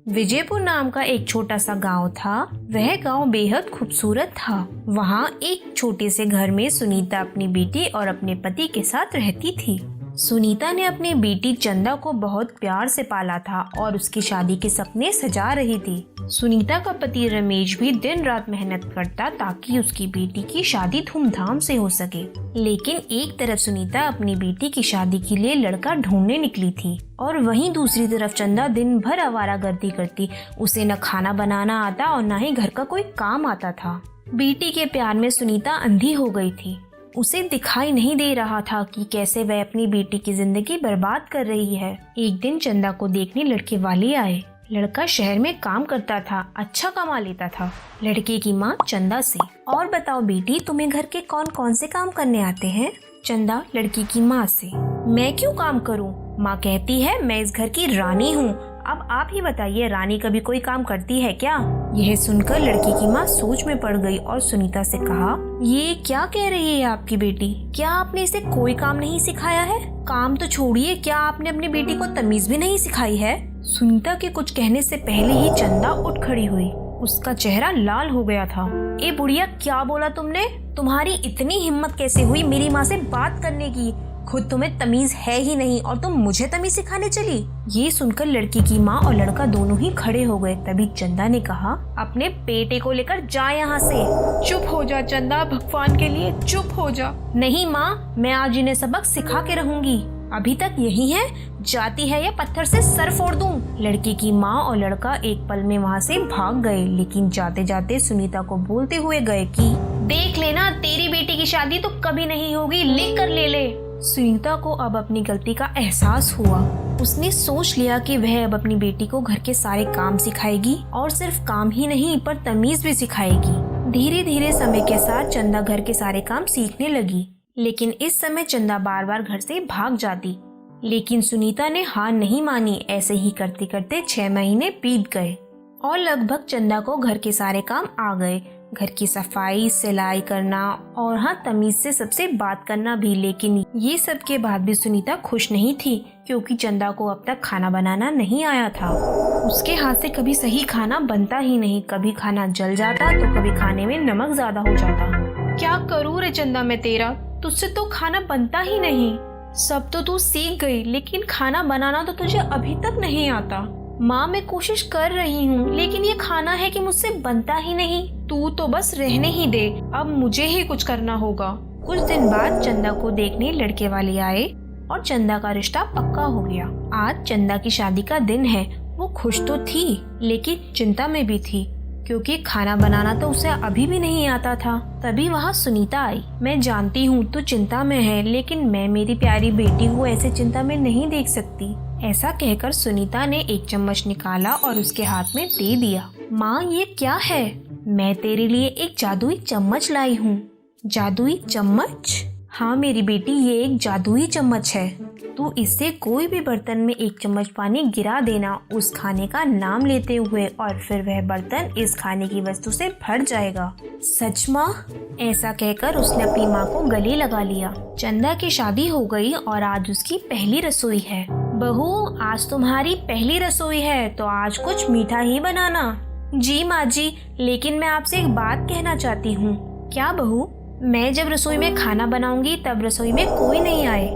विजयपुर नाम का एक छोटा सा गांव था। वह गांव बेहद खूबसूरत था। वहां एक छोटे से घर में सुनीता अपनी बेटी और अपने पति के साथ रहती थी। सुनीता ने अपनी बेटी चंदा को बहुत प्यार से पाला था और उसकी शादी के सपने सजा रही थी। सुनीता का पति रमेश भी दिन रात मेहनत करता ताकि उसकी बेटी की शादी धूमधाम से हो सके। लेकिन एक तरफ सुनीता अपनी बेटी की शादी के लिए लड़का ढूंढने निकली थी और वहीं दूसरी तरफ चंदा दिन भर आवारागर्दी करती। उसे न खाना बनाना आता और न ही घर का कोई काम आता था। बेटी के प्यार में सुनीता अंधी हो गई थी। उसे दिखाई नहीं दे रहा था कि कैसे वह अपनी बेटी की जिंदगी बर्बाद कर रही है। एक दिन चंदा को देखने लड़के वाले आए। लड़का शहर में काम करता था, अच्छा कमा लेता था। लड़के की माँ चंदा से, और बताओ बेटी, तुम्हें घर के कौन कौन से काम करने आते हैं? चंदा लड़की की माँ से, मैं क्यों काम करूँ? माँ कहती है मैं इस घर की रानी हूँ। अब आप ही बताइए, रानी कभी कोई काम करती है क्या? यह सुनकर लड़की की माँ सोच में पड़ गई और सुनीता से कहा, ये क्या कह रही है आपकी बेटी? क्या आपने इसे कोई काम नहीं सिखाया है? काम तो छोड़िए, क्या आपने अपनी बेटी को तमीज भी नहीं सिखाई है? सुनीता के कुछ कहने से पहले ही चंदा उठ खड़ी हुई। उसका चेहरा लाल हो गया था। ए बुढ़िया, क्या बोला तुमने? तुम्हारी इतनी हिम्मत कैसे हुई मेरी माँ से बात करने की? खुद तुम्हें तमीज है ही नहीं और तुम मुझे तमीज सिखाने चली? ये सुनकर लड़की की माँ और लड़का दोनों ही खड़े हो गए। तभी चंदा ने कहा, अपने बेटे को लेकर जा यहाँ से। चुप हो जा चंदा, भगवान के लिए चुप हो जा। नहीं माँ, मैं आज इन्हें सबक सिखा के रहूंगी। अभी तक यही है, जाती है या पत्थर से सर फोड़ दूं। लड़की की माँ और लड़का एक पल में वहाँ से भाग गए, लेकिन जाते जाते सुनीता को बोलते हुए गए कि देख लेना, तेरी बेटी की शादी तो कभी नहीं होगी, लिख कर ले ले। सुनीता को अब अपनी गलती का एहसास हुआ। उसने सोच लिया कि वह अब अपनी बेटी को घर के सारे काम सिखाएगी और सिर्फ काम ही नहीं पर तमीज भी सिखाएगी। धीरे धीरे समय के साथ चंदा घर के सारे काम सीखने लगी, लेकिन इस समय चंदा बार बार घर से भाग जाती। लेकिन सुनीता ने हार नहीं मानी। ऐसे ही करते करते 6 महीने बीत गए और लगभग चंदा को घर के सारे काम आ गए। घर की सफाई, सिलाई करना और हाँ, तमीज से सबसे बात करना भी। लेकिन ये सब के बाद भी सुनीता खुश नहीं थी, क्योंकि चंदा को अब तक खाना बनाना नहीं आया था। उसके हाथ से कभी सही खाना बनता ही नहीं। कभी खाना जल जाता तो कभी खाने में नमक ज्यादा हो जाता। क्या करूँ रे चंदा मैं तेरा? तुझसे तो खाना बनता ही नहीं। सब तो तू सीख गई, लेकिन खाना बनाना तो तुझे अभी तक नहीं आता। माँ, मैं कोशिश कर रही हूँ, लेकिन ये खाना है कि मुझसे बनता ही नहीं। तू तो बस रहने ही दे, अब मुझे ही कुछ करना होगा। कुछ दिन बाद चंदा को देखने लड़के वाले आए और चंदा का रिश्ता पक्का हो गया। आज चंदा की शादी का दिन है। वो खुश तो थी, लेकिन चिंता में भी थी, क्योंकि खाना बनाना तो उसे अभी भी नहीं आता था। तभी वहाँ सुनीता आई। मैं जानती हूँ तू चिंता में है, लेकिन मैं मेरी प्यारी बेटी को ऐसे चिंता में नहीं देख सकती। ऐसा कहकर सुनीता ने एक चम्मच निकाला और उसके हाथ में दे दिया। माँ, ये क्या है? मैं तेरे लिए एक जादुई चम्मच लाई हूँ। जादुई चम्मच? हाँ मेरी बेटी, ये एक जादुई चम्मच है। तू इससे कोई भी बर्तन में एक चम्मच पानी गिरा देना उस खाने का नाम लेते हुए, और फिर वह बर्तन इस खाने की वस्तु से भर जाएगा। सच माँ? ऐसा कहकर उसने अपनी माँ को गले लगा लिया। चंदा की शादी हो गई और आज उसकी पहली रसोई है। बहू, आज तुम्हारी पहली रसोई है तो आज कुछ मीठा ही बनाना। जी माँ जी, लेकिन मैं आपसे एक बात कहना चाहती हूँ। क्या बहू? मैं जब रसोई में खाना बनाऊंगी तब रसोई में कोई नहीं आए।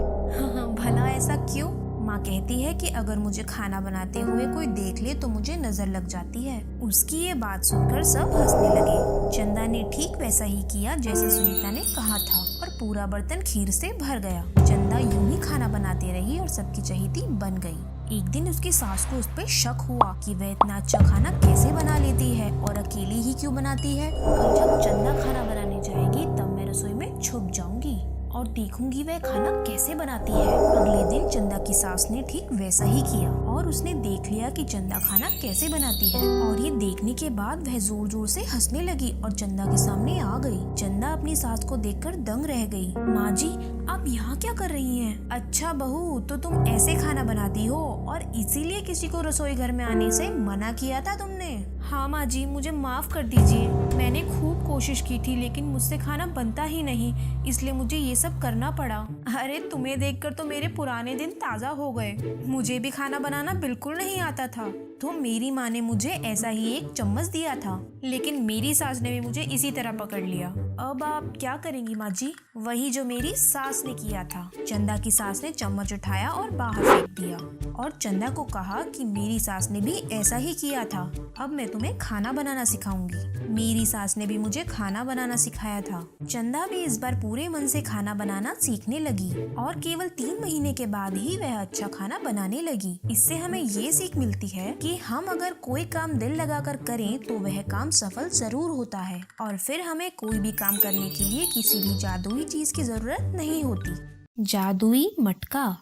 भला ऐसा क्यों? माँ कहती है कि अगर मुझे खाना बनाते हुए कोई देख ले तो मुझे नजर लग जाती है। उसकी ये बात सुनकर सब हंसने लगे। चंदा ने ठीक वैसा ही किया जैसे सुनीता ने कहा था और पूरा बर्तन खीर से भर गया। चंदा यूं ही खाना बनाती रही और सबकी चहेती बन गई। एक दिन उसकी सास को उस पर शक हुआ कि वह इतना अच्छा खाना कैसे बना लेती है और अकेली ही क्यों बनाती है। कल जब चंदा खाना बनाने जाएगी तब मैं रसोई में छुप जाऊंगी और देखूंगी वह खाना कैसे बनाती है। अगले दिन चंदा की सास ने ठीक वैसा ही किया और उसने देख लिया कि चंदा खाना कैसे बनाती है, और ये देखने के बाद वह जोर जोर से हंसने लगी और चंदा के सामने आ गई। चंदा अपनी सास को देखकर दंग रह गई। माँ जी, आप यहाँ क्या कर रही हैं? अच्छा बहू, तो तुम ऐसे खाना बनाती हो और इसीलिए किसी को रसोई घर में आने से मना किया था तुमने? हाँ माँ जी, मुझे माफ कर दीजिए। मैंने खूब कोशिश की थी, लेकिन मुझसे खाना बनता ही नहीं, इसलिए मुझे ये सब करना पड़ा। अरे तुम्हें देखकर तो मेरे पुराने दिन ताज़ा हो गए। मुझे भी खाना बनाना बिल्कुल नहीं आता था। तो मेरी माँ ने मुझे ऐसा ही एक चम्मच दिया था, लेकिन मेरी सास ने भी मुझे इसी तरह पकड़ लिया। अब आप क्या करेंगी माँ जी? वही जो मेरी सास ने किया था। चंदा की सास ने चम्मच उठाया और बाहर फेंक दिया और चंदा को कहा कि मेरी सास ने भी ऐसा ही किया था। अब मैं तुम्हें खाना बनाना सिखाऊंगी। मेरी सास ने भी मुझे खाना बनाना सिखाया था। चंदा भी इस बार पूरे मन से खाना बनाना सीखने लगी और केवल 3 महीने के बाद ही वह अच्छा खाना बनाने लगी। इससे हमें ये सीख मिलती है कि हम अगर कोई काम दिल लगाकर करें तो वह काम सफल जरूर होता है और फिर हमें कोई भी काम करने के लिए किसी भी जादुई चीज की जरूरत नहीं होती। जादुई मटका।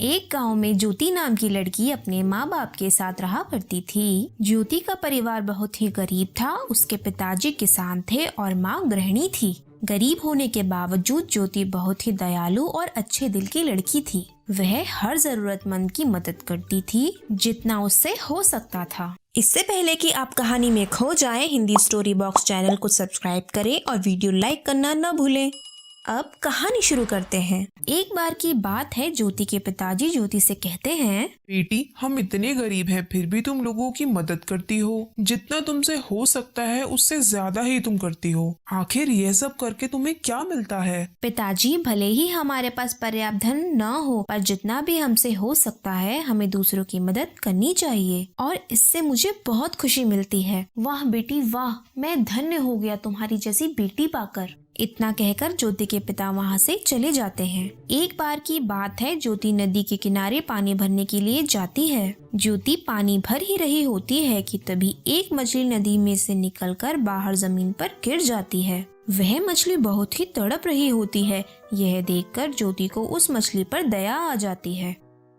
एक गांव में ज्योति नाम की लड़की अपने माँ बाप के साथ रहा करती थी। ज्योति का परिवार बहुत ही गरीब था। उसके पिताजी किसान थे और माँ गृहिणी थी। गरीब होने के बावजूद ज्योति बहुत ही दयालु और अच्छे दिल की लड़की थी। वह हर जरूरतमंद की मदद करती थी जितना उससे हो सकता था। इससे पहले कि आप कहानी में खो जाएं, हिंदी स्टोरी बॉक्स चैनल को सब्सक्राइब करें और वीडियो लाइक करना न भूलें। अब कहानी शुरू करते हैं। एक बार की बात है, ज्योति के पिताजी ज्योति से कहते हैं, बेटी, हम इतने गरीब हैं फिर भी तुम लोगों की मदद करती हो। जितना तुमसे हो सकता है उससे ज्यादा ही तुम करती हो। आखिर ये सब करके तुम्हें क्या मिलता है? पिताजी, भले ही हमारे पास पर्याप्त धन न हो, पर जितना भी हमसे हो सकता है हमें दूसरों की मदद करनी चाहिए और इससे मुझे बहुत खुशी मिलती है। वाह बेटी वाह, मैं धन्य हो गया तुम्हारी जैसी बेटी पाकर। इतना कहकर ज्योति के पिता वहाँ से चले जाते हैं। एक बार की बात है, ज्योति नदी के किनारे पानी भरने के लिए जाती है। ज्योति पानी भर ही रही होती है कि तभी एक मछली नदी में से निकलकर बाहर जमीन पर गिर जाती है। वह मछली बहुत ही तड़प रही होती है। यह देखकर ज्योति को उस मछली पर दया आ जाती है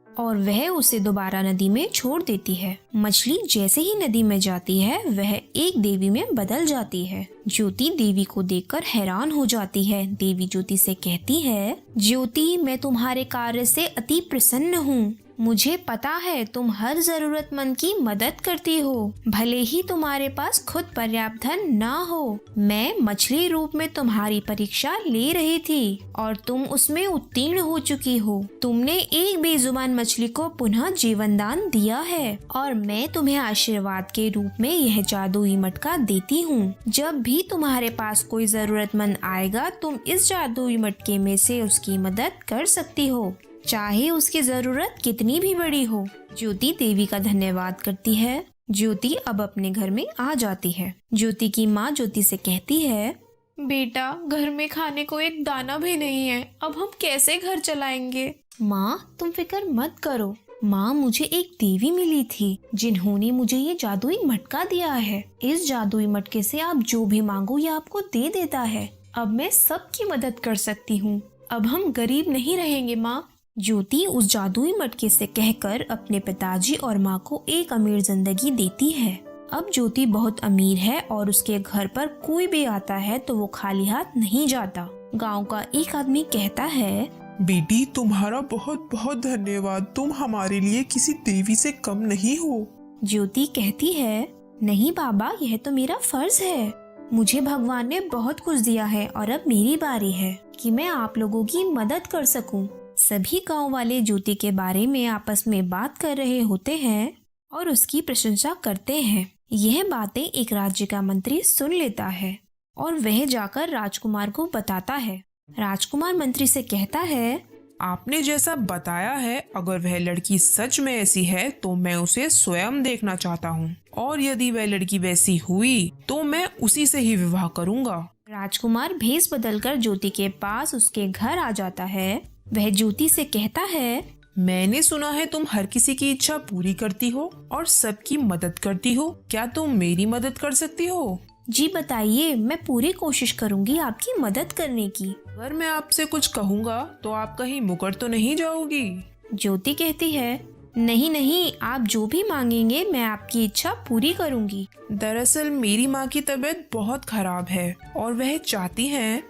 और वह उसे दोबारा नदी में छोड़ देती है। मछली जैसे ही नदी में जाती है वह एक देवी में बदल जाती है। ज्योति देवी को देखकर हैरान हो जाती है। देवी ज्योति से कहती है, ज्योति, मैं तुम्हारे कार्य से अति प्रसन्न हूँ। मुझे पता है तुम हर जरूरतमंद की मदद करती हो, भले ही तुम्हारे पास खुद पर्याप्त धन ना हो। मैं मछली रूप में तुम्हारी परीक्षा ले रही थी और तुम उसमें उत्तीर्ण हो चुकी हो। तुमने एक बेजुबान मछली को पुनः जीवन दान दिया है और मैं तुम्हें आशीर्वाद के रूप में यह जादुई मटका देती हूँ। जब भी तुम्हारे पास कोई जरूरतमंद आएगा तुम इस जादुई मटके में से उसकी मदद कर सकती हो, चाहे उसकी जरूरत कितनी भी बड़ी हो। ज्योति देवी का धन्यवाद करती है। ज्योति अब अपने घर में आ जाती है। ज्योति की माँ ज्योति से कहती है, बेटा, घर में खाने को एक दाना भी नहीं है, अब हम कैसे घर चलाएंगे? माँ तुम फिक्र मत करो। माँ, मुझे एक देवी मिली थी जिन्होंने मुझे ये जादुई मटका दिया है। इस जादुई मटके से आप जो भी मांगो ये आपको दे देता है। अब मैं सबकी मदद कर सकती हूँ। अब हम गरीब नहीं रहेंगे माँ। ज्योति उस जादुई मटके से कहकर अपने पिताजी और माँ को एक अमीर जिंदगी देती है। अब ज्योति बहुत अमीर है और उसके घर पर कोई भी आता है तो वो खाली हाथ नहीं जाता। गांव का एक आदमी कहता है, बेटी, तुम्हारा बहुत बहुत धन्यवाद। तुम हमारे लिए किसी देवी से कम नहीं हो। ज्योति कहती है, नहीं बाबा, यह तो मेरा फर्ज है। मुझे भगवान ने बहुत कुछ दिया है और अब मेरी बारी है कि मैं आप लोगों की मदद कर सकूं। सभी गांव वाले ज्योति के बारे में आपस में बात कर रहे होते हैं और उसकी प्रशंसा करते हैं। यह बातें एक राज्य का मंत्री सुन लेता है और वह जाकर राजकुमार को बताता है। राजकुमार मंत्री से कहता है, आपने जैसा बताया है, अगर वह लड़की सच में ऐसी है तो मैं उसे स्वयं देखना चाहता हूँ और यदि वह लड़की वैसी हुई तो मैं उसी से ही विवाह करूँगा। राजकुमार भेष बदलकर ज्योति के पास उसके घर आ जाता है। वह ज्योति से कहता है, मैंने सुना है तुम हर किसी की इच्छा पूरी करती हो और सबकी मदद करती हो। क्या तुम मेरी मदद कर सकती हो? जी बताइए, मैं पूरी कोशिश करूंगी आपकी मदद करने की। अगर मैं आपसे कुछ कहूँगा तो आप कहीं मुकर तो नहीं जाओगी? ज्योति कहती है, नहीं नहीं, आप जो भी मांगेंगे मैं आपकी इच्छा पूरी करूंगी। दरअसल मेरी माँ की तबीयत बहुत खराब है और वह चाहती हैं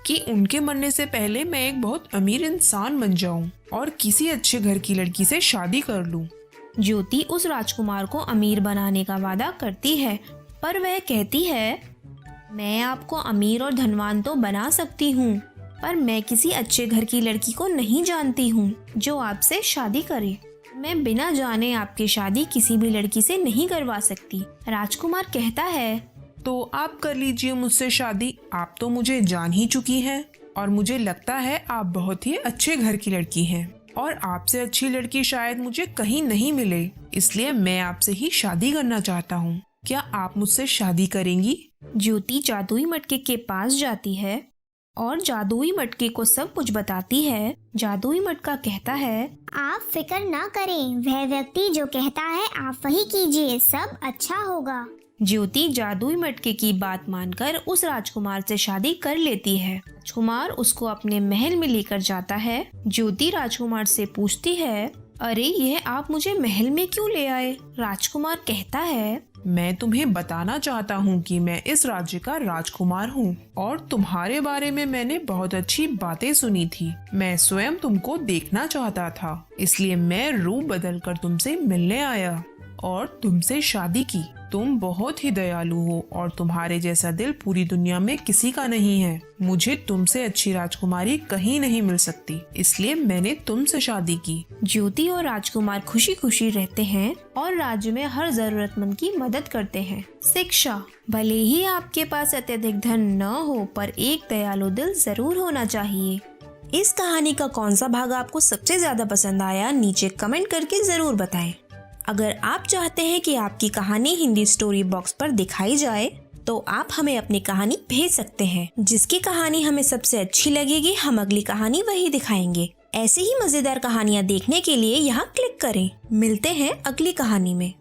कि उनके मरने से पहले मैं एक बहुत अमीर इंसान बन जाऊं और किसी अच्छे घर की लड़की से शादी कर लूं। ज्योति उस राजकुमार को अमीर बनाने का वादा करती है, पर वह कहती है, मैं आपको अमीर और धनवान तो बना सकती हूँ, पर मैं किसी अच्छे घर की लड़की को नहीं जानती हूँ जो आपसे शादी करे। मैं बिना जाने आपकी शादी किसी भी लड़की से नहीं करवा सकती। राजकुमार कहता है, तो आप कर लीजिए मुझसे शादी। आप तो मुझे जान ही चुकी हैं और मुझे लगता है आप बहुत ही अच्छे घर की लड़की हैं और आपसे अच्छी लड़की शायद मुझे कहीं नहीं मिले, इसलिए मैं आपसे ही शादी करना चाहता हूँ। क्या आप मुझसे शादी करेंगी? ज्योति जादुई मटके के पास जाती है और जादुई मटके को सब कुछ बताती है। जादुई मटका कहता है, आप फिक्र ना करें, वह व्यक्ति जो कहता है आप वही कीजिए, सब अच्छा होगा। ज्योति जादुई मटके की बात मानकर उस राजकुमार से शादी कर लेती है। राजकुमार उसको अपने महल में लेकर जाता है। ज्योति राजकुमार से पूछती है, अरे यह आप मुझे महल में क्यों ले आए? राजकुमार कहता है, मैं तुम्हें बताना चाहता हूँ कि मैं इस राज्य का राजकुमार हूँ और तुम्हारे बारे में मैंने बहुत अच्छी बातें सुनी थी। मैं स्वयं तुमको देखना चाहता था, इसलिए मैं रूप बदल कर तुमसे मिलने आया और तुमसे शादी की। तुम बहुत ही दयालु हो और तुम्हारे जैसा दिल पूरी दुनिया में किसी का नहीं है। मुझे तुमसे अच्छी राजकुमारी कहीं नहीं मिल सकती, इसलिए मैंने तुमसे शादी की। ज्योति और राजकुमार खुशी खुशी रहते हैं और राज्य में हर जरूरतमंद की मदद करते हैं। शिक्षा, भले ही आपके पास अत्यधिक धन न हो पर एक दयालु दिल जरूर होना चाहिए। इस कहानी का कौन सा भाग आपको सबसे ज्यादा पसंद आया, नीचे कमेंट करके जरूर बताएं। अगर आप चाहते हैं कि आपकी कहानी हिंदी स्टोरी बॉक्स पर दिखाई जाए तो आप हमें अपनी कहानी भेज सकते हैं। जिसकी कहानी हमें सबसे अच्छी लगेगी हम अगली कहानी वही दिखाएंगे। ऐसे ही मजेदार कहानियाँ देखने के लिए यहाँ क्लिक करें। मिलते हैं अगली कहानी में।